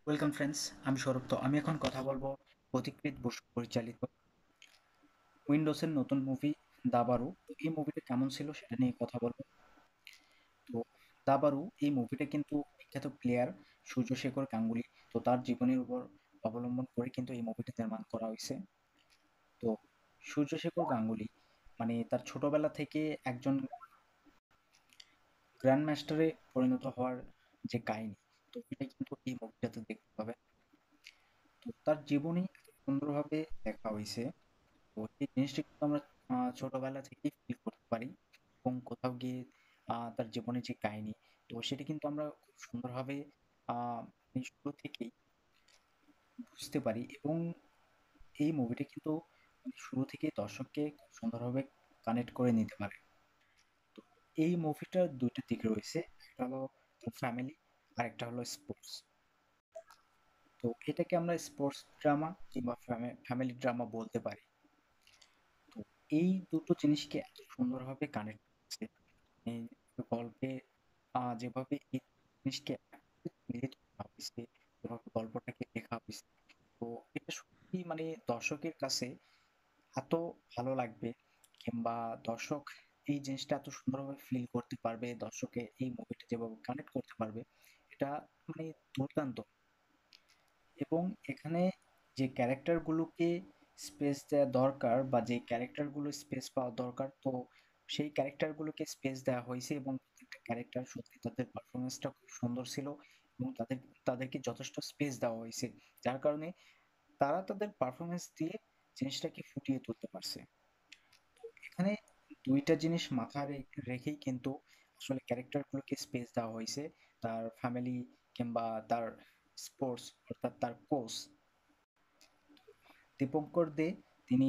Welcome friends, আমি সৌরভ। তো আমি এখন কথা বলবো পথিকৃৎ বসু পরিচালিত উইন্ডোজের নতুন মুভি দাবারু। তো এই মুভিটা কেমন ছিল সেটা নিয়ে কথা বলবো। তো দাবারু এই মুভিটা কিন্তু বিখ্যাত প্লেয়ার সূর্যশেখর গাঙ্গুলি, তো তার জীবনের উপর অবলম্বন করে কিন্তু এই মুভিটা নির্মাণ করা হয়েছে। তো সূর্যশেখর গাঙ্গুলি মানে তার ছোটবেলা থেকে একজন গ্র্যান্ড মাস্টারে পরিণত হওয়ার যে কাহিনী, তো এটা কিন্তু এই মুভিটাতে দেখতে পাবে। তো তার জীবনী এত সুন্দরভাবে দেখা হয়েছে। তো এই জিনিসটা কিন্তু আমরা ছোটবেলা থেকেই ফিল করতে পারি এবং কোথাও গিয়ে তার জীবনের যে কাহিনী, তো সেটা কিন্তু আমরা খুব সুন্দরভাবে শুরু থেকেই বুঝতে পারি এবং এই মুভিটা কিন্তু মানে শুরু থেকেই দর্শককে খুব সুন্দরভাবে কানেক্ট করে নিতে পারে। তো এই মুভিটার দুইটা দিক রয়েছে, একটা হলো ফ্যামিলি আর একটা হলো স্পোর্টস। তো এটাকে আমরা স্পোর্টস ড্রামা কিংবা ফ্যামিলি ড্রামা বলতে পারি। তো এই দুটো জিনিসকে এত সুন্দরভাবে কানেক্ট করছে এই গল্পে, যেভাবে এই জিনিসকে মিলিত করা হয়েছে, যেভাবে গল্পটাকে লেখা হয়েছে, তো এটা সত্যি মানে দর্শকের কাছে এত ভালো লাগবে কিংবা দর্শক এই জিনিসটা এত সুন্দরভাবে ফিল করতে পারবে, দর্শকে এই মুভিটা যেভাবে কানেক্ট করতে পারবে, এটা মানে দুর্দান্ত। এবং এখানে যে ক্যারেক্টারগুলোকে স্পেস দেওয়া দরকার বা যে ক্যারেক্টারগুলো স্পেস পাওয়া দরকার, তো সেই ক্যারেক্টারগুলোকে স্পেস দেওয়া হয়েছে এবং প্রত্যেকটা ক্যারেক্টার সত্যি তাদের পারফরমেন্সটা খুব সুন্দর ছিল এবং তাদেরকে যথেষ্ট স্পেস দেওয়া হয়েছে, যার কারণে তারা তাদের পারফরমেন্স দিয়ে জিনিসটাকে ফুটিয়ে তুলতে পারছে। এখানে দুইটা জিনিস মাথায় রেখেই কিন্তু আসলে ক্যারেক্টারগুলোকে স্পেস দেওয়া হয়েছে। তার ফ্যামিলি কিংবা তার স্পোর্টস অর্থাৎ তার কোচ দীপঙ্কর দে, তিনি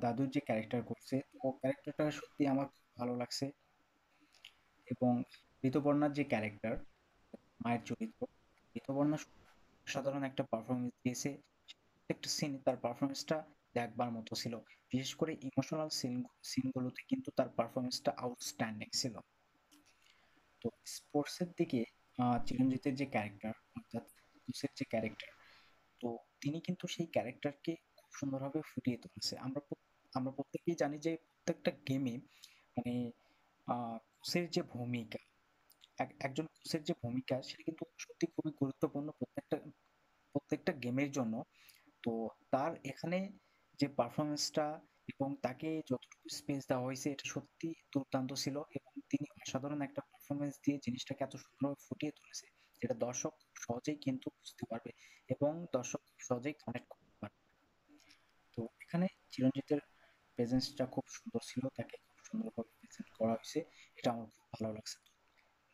দাদুর যে ক্যারেক্টার করছে, ও ক্যারেক্টারটা সত্যি আমার খুব ভালো লাগছে। এবং ঋতুপর্ণার যে ক্যারেক্টার, মায়ের চরিত্র, ঋতুপর্ণা সাধারণ একটা পারফরমেন্স দিয়েছে। প্রত্যেকটা সিনে তার পারফরমেন্সটা দেখবার মতো ছিল। বিশেষ করে ইমোশনাল সিনগুলোতে কিন্তু তার পারফরমেন্সটা আউটস্ট্যান্ডিং ছিল। তো স্পোর্টসের দিকে চিরঞ্জিতের যে ক্যারেক্টার অর্থাৎ কোচের যে ক্যারেক্টার, তো তিনি কিন্তু সেই ক্যারেক্টারকে খুব সুন্দরভাবে ফুটিয়ে তুলেছে। আমরা প্রত্যেকেই জানি যে প্রত্যেকটা গেমে মানে কোচের যে ভূমিকা, একজন কোচের যে ভূমিকা সেটা কিন্তু সত্যি খুবই গুরুত্বপূর্ণ প্রত্যেকটা প্রত্যেকটা গেমের জন্য। তো তার এখানে যে পারফরমেন্সটা এবং তাকে যতটুকু স্পেস দেওয়া হয়েছে এটা সত্যি দুর্দান্ত ছিল এবং তিনি অসাধারণ একটা পারফরমেন্স দিয়ে জিনিসটাকে এত সুন্দরভাবে ফুটিয়ে তুলেছে, যেটা দর্শক খুব সহজেই কিন্তু বুঝতে পারবে এবং দর্শক খুব সহজেই কানেক্ট করতে পারবে। তো এখানে চিরঞ্জিতের প্রেজেন্সটা খুব সুন্দর ছিল, তাকে খুব সুন্দরভাবে প্রেজেন্ট করা হয়েছে, এটা আমার খুব ভালো লাগছে।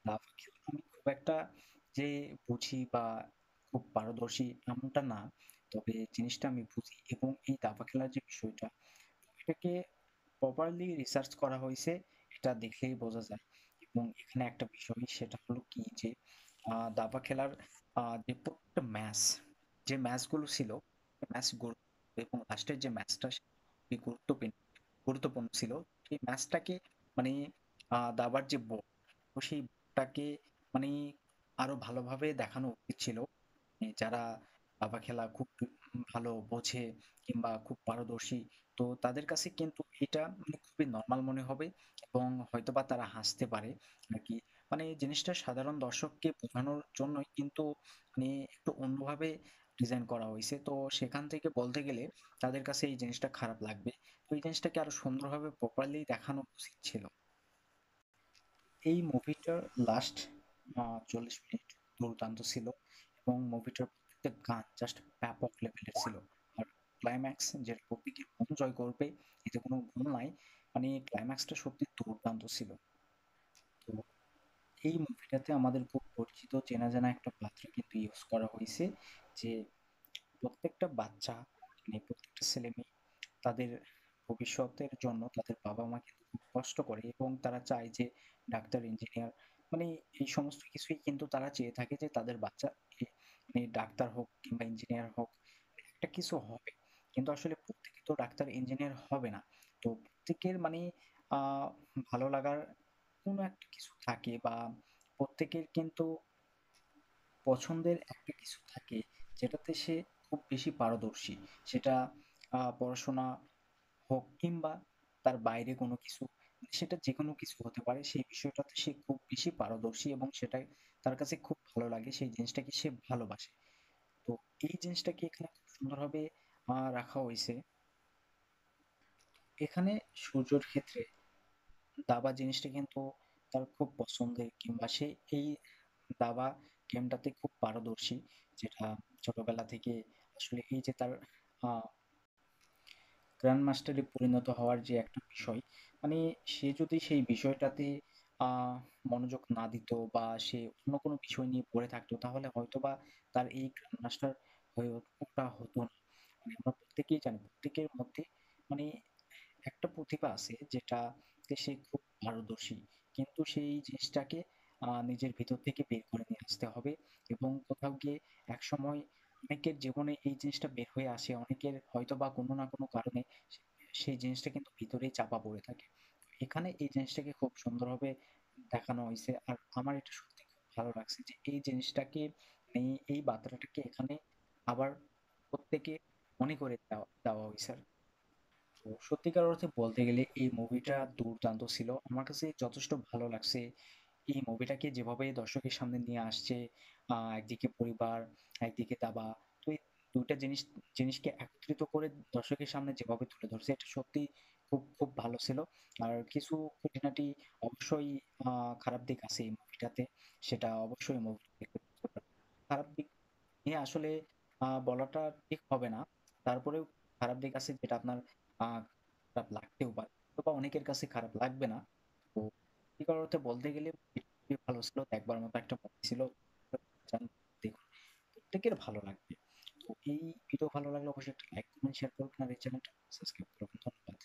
দাবা খেলা আমি খুব একটা যে বুঝি বা খুব পারদর্শী এমনটা না, তবে জিনিসটা আমি বুঝি এবং এই দাবা খেলার যে বিষয়টা, এটাকে প্রপারলি রিসার্চ করা হয়েছে, এটা দেখলেই বোঝা যায়। এবং এখানে একটা বিষয় সেটা হলো কি যে দাবা খেলার যে প্রত্যেকটা ম্যাচ, যে ম্যাচগুলো ছিল ম্যাচ এবং লাস্টের যে ম্যাচটা খুবই গুরুত্বপূর্ণ ছিল। সেই ম্যাচটাকে মানে দাবার যে বোর্ড, তো সেই বোর্ডটাকে মানে আরো ভালোভাবে দেখানো উচিত ছিল। যারা দাবা খেলা খুব ভালো বোঝে কিংবা খুব পারদর্শী, তো তাদের কাছে কিন্তু এটা মানে খুবই নরমাল মনে হবে এবং হয়তোবা তারা হাসতে পারে আরকি। মানে জিনিসটা সাধারণ দর্শককে বোঝানোর জন্যই কিন্তু মানে একটু অন্যভাবে ডিজাইন করা হইছে। তো সেখান থেকে বলতে গেলে তাদের কাছে এই জিনিসটা খারাপ লাগবে। তো এই জিনিসটাকে আরো সুন্দরভাবে প্রপারলি দেখানো উচিত ছিল। এই মুভিটার লাস্ট ৪০ মিনিট দুর্দান্ত ছিল এবং মুভিটার প্রত্যেকটা গান জাস্ট ব্যাপক লেভেলের ছিল। আর ক্লাইম্যাক্স যেটা প্রত্যেকের মন জয় করবে, এতে কোনো ভুল নাই। মানে ক্লাইম্যাক্সটা সত্যি দুর্দান্ত ছিল। তো এই মুভিটাতে আমাদের খুব পরিচিত চেনা জানা একটা পাত্র কিন্তু ইউজ করা হয়েছে, যে প্রত্যেকটা বাচ্চা মানে প্রত্যেকটা ছেলেমেয়ে তাদের ভবিষ্যতের জন্য তাদের বাবা-মা কিন্তু খুব কষ্ট করে এবং তারা চায় যে ডাক্তার, ইঞ্জিনিয়ার মানে এই সমস্ত কিছুই কিন্তু তারা চেয়ে থাকে যে তাদের বাচ্চা এ মানে ডাক্তার হোক কিংবা ইঞ্জিনিয়ার হোক, একটা কিছু হবে। কিন্তু আসলে প্রত্যেকে তো ডাক্তার, ইঞ্জিনিয়ার হবে না। তো প্রত্যেকের মানে আ ভালো লাগার কোনো একটা কিছু থাকে বা প্রত্যেকের কিন্তু পছন্দের একটা কিছু থাকে যেটাতে সে খুব বেশি পারদর্শী। সেটা পড়াশোনা হোক কিংবা তার বাইরে কোনো কিছু, সেটা যেকোনো কিছু হতে পারে। সেই বিষয়টাতে সে খুব বেশি পারদর্শী এবং সেটাই তার কাছে খুব ভালো লাগে। সেই জিনিসটাকে সে ভালোবাসে। তো এই জিনিসটাকে এখানে খুব সুন্দরভাবে রাখা হইছে। এখানে সূর্যর ক্ষেত্রে দাবা জিনিসটা কিন্তু তার খুব পছন্দের, কিংবা সে এই দাবা গেমটাতে খুব পারদর্শী, যেটা ছোটবেলা থেকে আসলে এই যে তার আহ গ্র্যান্ড মাস্টারে পরিণত হওয়ার যে একটা বিষয়, মানে সে যদি সেই বিষয়টাতে আহ মনোযোগ না দিত বা সে অন্য কোনো বিষয় নিয়ে পড়ে থাকতো, তাহলে হয়তোবা তার এই গ্র্যান্ড মাস্টার হয়ে ওঠা হতো না। মানে আমরা প্রত্যেকেই জানি প্রত্যেকের মধ্যে মানে একটা প্রতিভা আছে যেটাতে সে খুব পারদর্শী, কিন্তু সেই জিনিসটাকে নিজের ভিতর থেকে বের করে নিয়ে আসতে হবে। এবং কোথাও গিয়ে একসময় অনেকের জীবনে এই জিনিসটা বের হয়ে আসে, অনেকের হয়তো বা কোনো না কোনো কারণে সেই জিনিসটা কিন্তু ভিতরেই চাপা পড়ে থাকে। এখানে এই জিনিসটাকে খুব সুন্দরভাবে দেখানো হয়েছে, আর আমার এটা সত্যি খুব ভালো লাগছে যে এই জিনিসটাকে, এই বার্তাটাকে এখানে আবার প্রত্যেকে মনে করে দেওয়া দেওয়া হয়েছে আর কি। তো সত্যিকার অর্থে বলতে গেলে এই মুভিটা দুর্দান্ত ছিল, আমার কাছে যথেষ্ট ভালো লাগছে। এই মুভিটাকে যেভাবে দর্শকের সামনে নিয়ে আসছে, একদিকে পরিবার, একদিকে দাবা, তো এই দুইটা জিনিসকে একত্রিত করে দর্শকের সামনে যেভাবে তুলে ধরছে, এটা সত্যি খুব খুব ভালো ছিল। আর কিছু খুঁটিনাটি অবশ্যই খারাপ দিক আছে এই মুভিটাতে, সেটা অবশ্যই মুভি দেখতে বুঝতে পারবে। খারাপ দিক নিয়ে আসলে বলাটা ঠিক হবে না। তারপরেও খারাপ দিক আছে যেটা আপনার খারাপ লাগতেও পারে। অথবা অনেকের কাছে খারাপ লাগবে না। তো সত্যিকার অর্থে বলতে গেলে এটা খুবই ভালো ছিল। দেখবার মতো একটা মুভি ছিল। যান, দেখুন। প্রত্যেকের ভালো লাগবে। তো এই ভিডিও ভালো লাগলে অবশ্যই একটা লাইক, কমেন্ট, শেয়ার করবেন আর এই চ্যানেলটা সাবস্ক্রাইব করবেন। ধন্যবাদ।